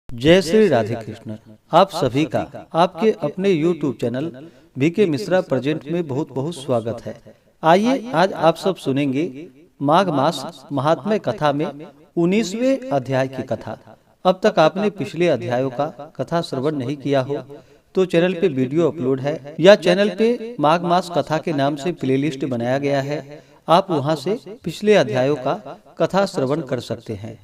जय श्री राधे कृष्ण। आप सभी का आपके अपने YouTube channel B K Mishra present में बहुत बहुत स्वागत है। आइए आज आप सब सुनेंगे माघ मास महात्म्य कथा में 19वें अध्याय की कथा। अब तक आपने पिछले अध्यायों का कथा श्रवण नहीं किया हो तो चैनल पे वीडियो अपलोड है या चैनल पे माघ मास कथा के नाम से प्लेलिस्ट बनाया गया है। आप वहां से पिछले अध्यायों का कथा श्रवण कर सकते हैं।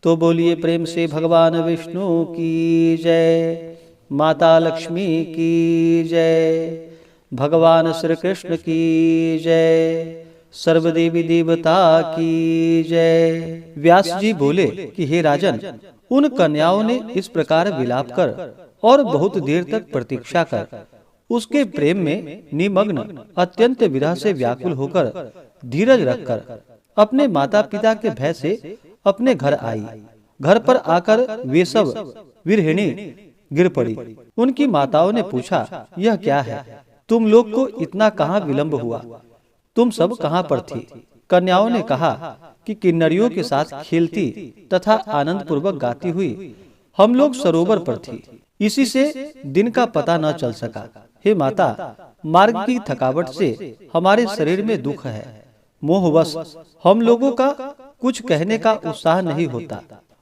तो बोलिए प्रेम से भगवान विष्णु की जय, माता लक्ष्मी की जय, भगवान श्री कृष्ण की जय, सर्वदेवी देवता की जय। व्यास जी बोले कि हे राजन, उन कन्याओं ने इस प्रकार विलाप कर और बहुत देर तक प्रतीक्षा कर उसके प्रेम में निमग्न अत्यंत विरह से व्याकुल होकर धीरज रखकर अपने माता पिता के भय से अपने घर आई। घर पर आकर वे सब विरहिणी गिर पड़ी। उनकी माताओं ने पूछा, यह क्या है? तुम लोग को इतना कहाँ विलंब हुआ? तुम सब कहाँ पर थी? कन्याओं ने कहा कि किन्नरियों के साथ खेलती तथा आनंद पूर्वक गाती हुई हम लोग सरोवर पर थी, इसी से दिन का पता न चल सका। हे माता, मार्ग की थकावट से हमारे शरीर में दुख है। मोहवश हम लोगों का कुछ कहने का उत्साह नहीं होता।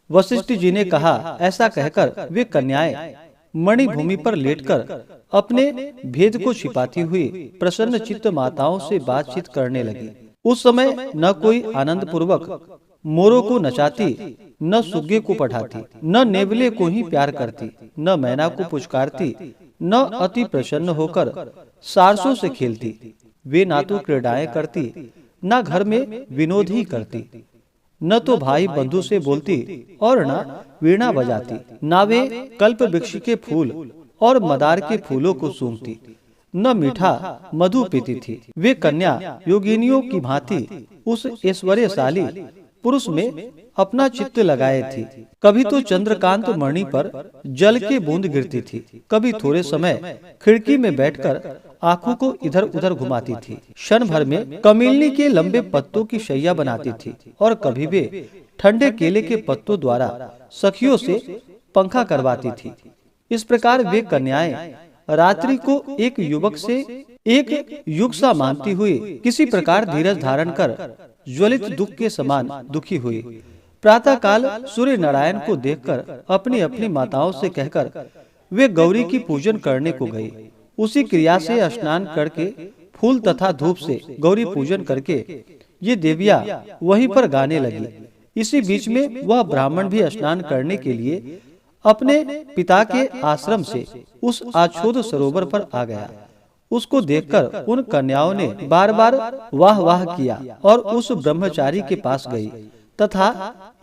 वशिष्ठ जी ने कहा, ऐसा कहकर वे कन्याएं मणिभूमि पर लेटकर अपने भेद को छिपाती हुई प्रसन्न चित्त माताओं से बातचीत करने लगी। उस समय न कोई आनंद पूर्वक मोरों को नचाती, न सुग्गे को पढ़ाती, न नेवले को ही प्यार करती, न मैना को पुचकारती, न अति प्रसन्न होकर सारसों से खेलती। वे ना तो क्रीड़ाएं करती, न घर में विनोद ही करती, न तो भाई बंधु से बोलती और न वीणा बजाती, न वे कल्प वृक्ष के फूल और मदार के फूलों को सूंघती, न मीठा मधु पीती थी। वे कन्या योगिनियों की भांति उस ऐश्वर्यशाली पुरुष में अपना चित्त लगाए थी। कभी तो चंद्रकांत मणि पर जल की बूंद गिरती थी, कभी थोड़े समय खिड़की में बैठकर आंखों को इधर उधर घुमाती थी, क्षण भर में कमिलनी के लंबे पत्तों की शैया बनाती थी, और कभी वे ठंडे केले के पत्तों द्वारा सखियों से पंखा करवाती थी। इस प्रकार वे कन्याएं रात्रि को एक युवक से एक युग सा मानती हुई किसी प्रकार धीरज धारण कर ज्वलित दुख के समान दुखी हुई। प्रातः काल सूर्य नारायण को देखकर अपनी अपनी माताओं से कहकर वे गौरी की पूजन करने को गई। उसी क्रिया से स्नान करके फूल तथा धूप से गौरी पूजन करके ये देवियां वहीं पर गाने लगी। इसी बीच में वह ब्राह्मण भी स्नान करने के लिए अपने पिता के आश्रम से उस आछोद सरोवर पर आ गया। उसको देखकर उन कन्याओं ने बार बार वाह वाह किया और उस ब्रह्मचारी के पास गई तथा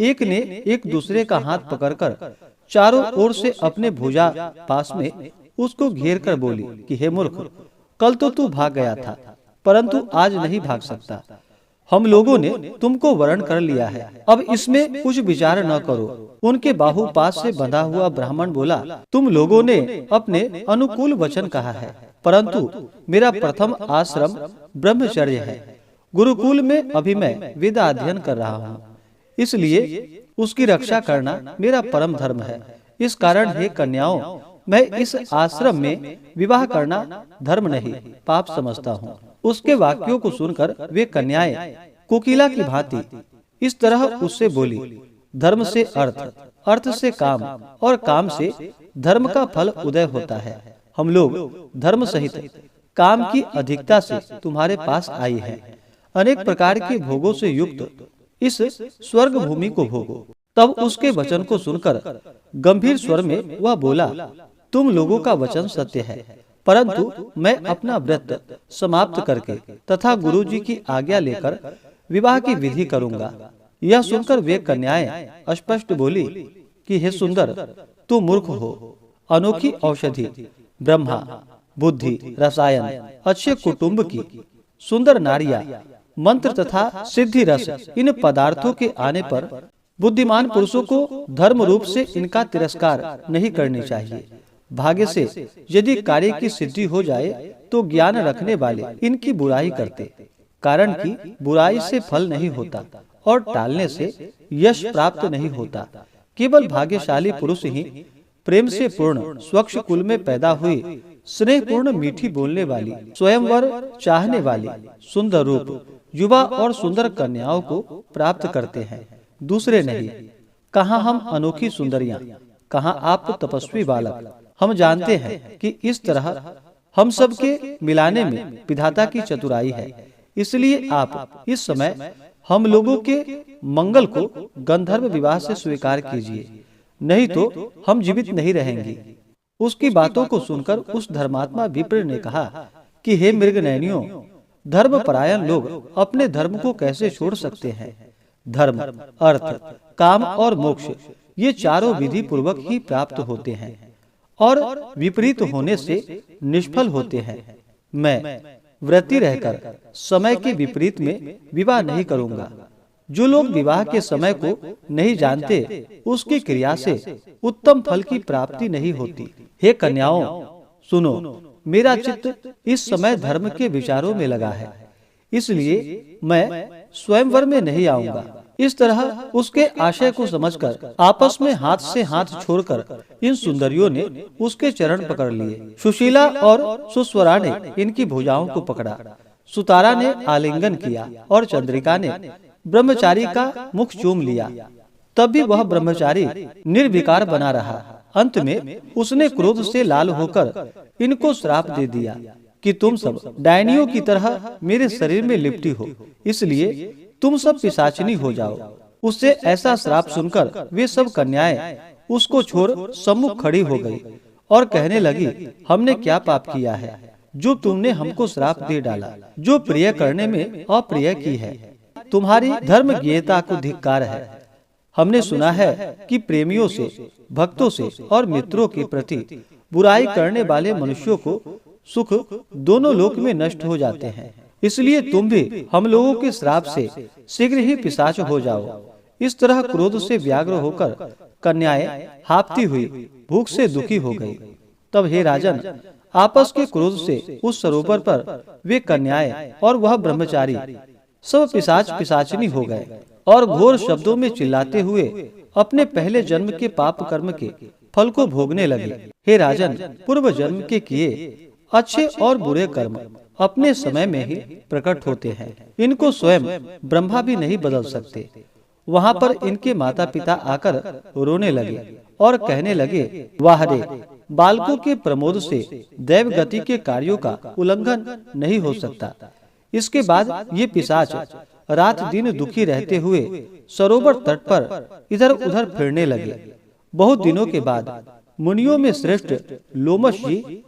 एक ने एक दूसरे का हाथ पकड़कर चारों ओर से अपने भुजा पास में उसको घेर कर बोली कि हे मूर्ख, कल तो तू भाग गया था, परंतु आज नहीं भाग सकता। हम लोगों ने तुमको वरण कर लिया है, अब इसमें कुछ विचार न करो। उनके बाहुपास से बंधा हुआ ब्राह्मण बोला, तुम लोगों ने अपने अनुकूल वचन कहा है, परंतु मेरा प्रथम आश्रम ब्रह्मचर्य है। गुरुकुल में अभी मैं वेदा अध्ययन कर रहा हूँ, इसलिए उसकी रक्षा करना मेरा परम धर्म है। इस कारण हे कन्याओं, मैं इस आश्रम में विवाह करना धर्म नहीं पाप समझता हूँ। उसके वाक्यों को सुनकर वे कन्याएं कोकिला की भांति इस तरह उससे बोली, धर्म से अर्थ, अर्थ से काम और काम से धर्म का फल उदय होता है। हम लोग धर्म सहित काम की अधिकता से तुम्हारे पास आई हैं। अनेक प्रकार के भोगों से युक्त इस स्वर्ग भूमि को भोगो। तब उसके वचन को सुनकर गंभीर स्वर में वह बोला, तुम लोगों का वचन सत्य है, परंतु मैं अपना व्रत समाप्त करके तथा गुरुजी की आज्ञा लेकर विवाह की विधि करूंगा। यह सुनकर वे कन्याएं स्पष्ट बोली कि हे सुंदर, तू मूर्ख हो। अनोखी औषधि, ब्रह्मा, बुद्धि, रसायन, अच्छे कुटुंब की सुंदर नारियां, मंत्र तथा सिद्धि रस, इन पदार्थों के आने पर बुद्धिमान पुरुषों को धर्म रूप से इनका तिरस्कार नहीं करनी चाहिए। भाग्य से यदि कार्य की सिद्धि हो जाए तो ज्ञान रखने वाले इनकी बुराई करते, कारण कि बुराई से फल नहीं होता और टालने से यश प्राप्त नहीं होता। केवल भाग्यशाली पुरुष ही प्रेम से पूर्ण स्वच्छ कुल में पैदा हुई स्नेहपूर्ण मीठी बोलने वाली स्वयंवर चाहने वाली सुंदर रूप युवा और सुंदर कन्याओं को प्राप्त करते हैं, दूसरे नहीं। कहाँ हम अनोखी सुंदरियां, कहाँ आप तपस्वी बालक। हम जानते हैं कि इस तरह हम सब के मिलाने में विधाता की चतुराई है। इसलिए आप इस समय हम लोगों के मंगल को गंधर्व विवाह से स्वीकार कीजिए, नहीं तो हम जीवित नहीं रहेंगे। उसकी बातों को सुनकर उस धर्मात्मा विप्र ने कहा कि हे मृगनयनियों, धर्म परायण लोग अपने धर्म को कैसे छोड़ सकते हैं। धर्म, अर्थ, काम और मोक्ष ये चारों विधि पूर्वक ही प्राप्त होते हैं और विपरीत होने से निष्फल होते हैं। मैं व्रती रहकर समय के विपरीत में विवाह नहीं करूंगा। जो लोग विवाह के समय को नहीं जानते, उसकी क्रिया से उत्तम फल की प्राप्ति नहीं होती। हे कन्याओं, सुनो, मेरा चित्त इस समय धर्म के विचारों में लगा है, इसलिए मैं स्वयंवर में नहीं आऊंगा। इस तरह उसके आशय को समझकर आपस में हाथ से हाथ छोड़कर इन सुंदरियों ने उसके चरण पकड़ लिए। सुशीला और सुस्वरा ने इनकी भुजाओं को पकड़ा, सुतारा ने आलिंगन किया और चंद्रिका ने ब्रह्मचारी का मुख चूम लिया। तब भी वह ब्रह्मचारी निर्विकार बना रहा। अंत में उसने क्रोध से लाल होकर इनको श्राप दे दिया कि तुम सब डायनियों की तरह मेरे शरीर में लिपटी हो, इसलिए तुम सब पिशाचिनी हो जाओ। उससे ऐसा श्राप सुनकर वे सब कन्याएं उसको छोड़ सम्मुख खड़ी हो गई और कहने लगी, हमने क्या पाप किया है जो तुमने हमको श्राप दे डाला, जो प्रिय करने में अप्रिय की है। तुम्हारी धर्म ज्ञेयता को धिक्कार है। हमने सुना है कि प्रेमियों से, भक्तों से और मित्रों के प्रति बुराई करने वाले मनुष्यों को सुख दोनों लोक में नष्ट हो जाते हैं। इसलिए तुम भी हम लोगों के श्राप से शीघ्र ही पिशाच हो जाओ। इस तरह क्रोध से व्याग्र होकर कन्याएं हांफती हुई भूख से दुखी हो गई। तब हे राजन, आपस के क्रोध से उस सरोवर पर वे कन्याएं और वह ब्रह्मचारी सब पिशाच पिशाचिनी हो गए और घोर शब्दों में चिल्लाते हुए अपने पहले जन्म के पाप कर्म के फल को भोगने लगे। हे राजन, पूर्व जन्म के किए अच्छे और बुरे कर्म अपने समय में ही प्रकट होते हैं। इनको स्वयं ब्रह्मा भी नहीं बदल सकते। वहाँ पर इनके माता पिता आकर रोने लगे और कहने लगे, वाह रे, बालकों के प्रमोद से दैव गति के कार्यों का उल्लंघन नहीं हो सकता। इसके बाद ये पिशाच रात दिन दुखी रहते हुए सरोवर तट पर इधर उधर फिरने लगे। बहुत दिनों के बाद मुनियों में श्रेष्ठ लोमश जी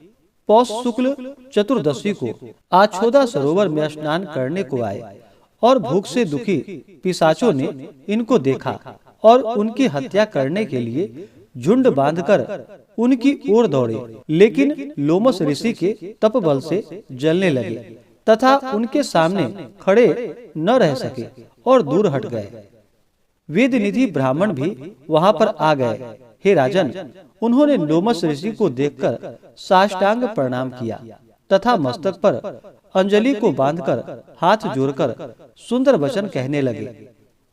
पौष शुक्ल चतुर्दशी को आछोदा सरोवर में स्नान करने को आए और भूख से दुखी पिशाचों ने इनको देखा और उनकी हत्या करने के लिए झुंड बांधकर उनकी ओर दौड़े, लेकिन लोमस ऋषि के तप बल से जलने लगे तथा उनके सामने खड़े न रह सके और दूर हट गए। वेद निधि ब्राह्मण भी वहां पर आ गए। हे राजन, उन्होंने लोमस ऋषि को देखकर साष्टांग प्रणाम किया तथा मस्तक पर अंजलि को बांधकर हाथ जोड़कर सुंदर वचन कहने लगे।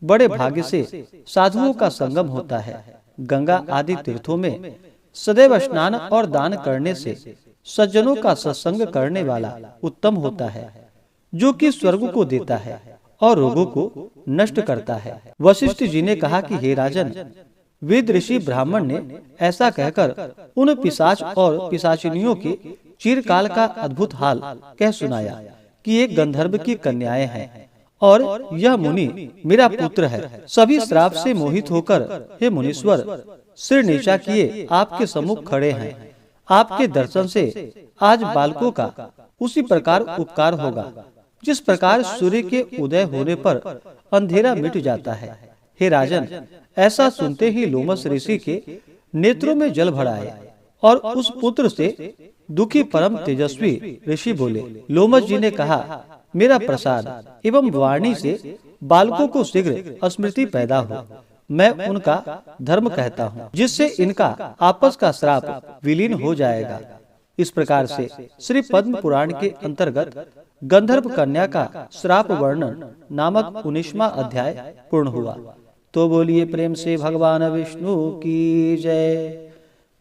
बड़े भाग्य से साधुओं का संगम होता है। गंगा आदि तीर्थों में सदैव स्नान और दान करने से सज्जनों का सत्संग करने वाला उत्तम होता है, जो कि स्वर्ग को देता है और रोगों को नष्ट करता है। वशिष्ठ जी ने कहा कि हे राजन, वेद ऋषि ब्राह्मण ने ऐसा कहकर उन पिशाच और पिशाचिनियों के चिरकाल का अद्भुत हाल कह सुनाया कि एक गंधर्व की कन्याएं हैं और यह मुनि मेरा पुत्र है। सभी श्राप से मोहित होकर हे मुनीश्वर सिर नीचा किए आपके सम्मुख खड़े हैं। आपके दर्शन से आज बालकों का उसी प्रकार उपकार होगा जिस प्रकार सूर्य के उदय होने पर अंधेरा मिट जाता है। हे राजन, ऐसा सुनते ही लोमस ऋषि के नेत्रों में जल भर आए और उस पुत्र से दुखी परम तेजस्वी ऋषि बोले। लोमस जी ने कहा, मेरा प्रसाद एवं वाणी से बालकों को शीघ्र स्मृति पैदा हो। मैं उनका धर्म कहता हूँ, जिससे इनका आपस का श्राप विलीन हो जाएगा। इस प्रकार से श्री पद्म पुराण के अंतर्गत गंधर्व कन्या का श्राप वर्णन नामक 19वां अध्याय पूर्ण हुआ। तो बोलिए प्रेम से भगवान विष्णु की जय,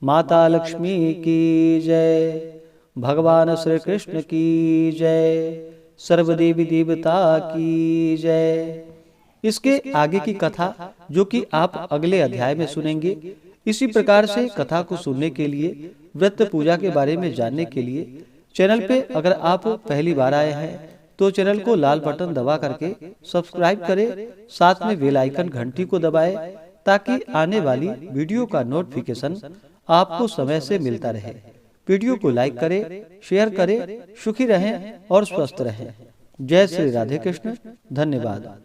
माता लक्ष्मी की जय, भगवान श्री कृष्ण की जय, सर्वदेवी देवता की जय। इसके आगे की कथा जो कि आप अगले अध्याय में सुनेंगे। इसी प्रकार से कथा को सुनने के लिए, व्रत पूजा के बारे में जानने के लिए चैनल पे अगर आप पहली बार आए हैं तो चैनल को लाल बटन दबा करके सब्सक्राइब करें, साथ में बेल आइकन घंटी को दबाएं ताकि आने वाली वीडियो का नोटिफिकेशन आपको समय से मिलता रहे। वीडियो को लाइक करें, शेयर करें। सुखी रहें और स्वस्थ रहें। जय श्री राधे कृष्ण। धन्यवाद।